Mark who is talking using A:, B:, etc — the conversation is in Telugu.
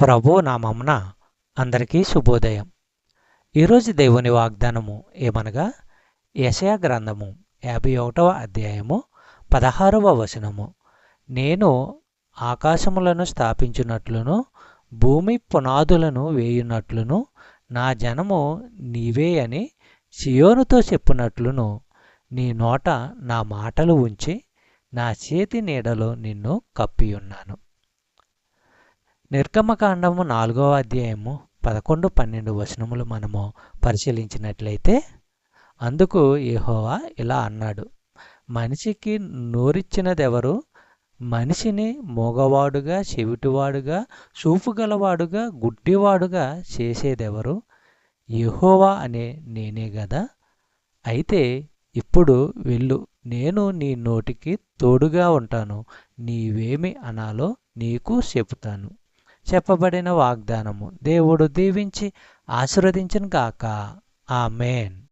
A: ప్రభు నామమున అందరికీ శుభోదయం. ఈరోజు దేవుని వాగ్దానము ఏమనగా యెషయా గ్రంథము 51వ అధ్యాయము 16వ వచనము. నేను ఆకాశములను స్థాపించున్నట్లును భూమి పునాదులను వేయున్నట్లును నా జనము నీవే అని సియోనుతో చెప్పునట్లును నీ నోట నా మాటలు ఉంచి నా చేతి నీడలో నిన్ను కప్పియున్నాను. నిర్గమకాండము 4వ అధ్యాయము 11-12 వచనములు మనము పరిశీలించినట్లయితే అందుకు యెహోవా ఇలా అన్నాడు, మనిషికి నోరిచ్చినదెవరు? మనిషిని మూగవాడుగా, చెవిటివాడుగా, చూపుగలవాడుగా, గుడ్డివాడుగా చేసేదెవరు? యెహోవా అనే నేనే గదా. అయితే ఇప్పుడు వెళ్ళు, నేను నీ నోటికి తోడుగా ఉంటాను, నీవేమి అనాలో నీకు చెబుతాను. చెప్పబడిన వాగ్దానము దేవుడు దీవించి ఆశీర్వదించును గాక. ఆమేన్.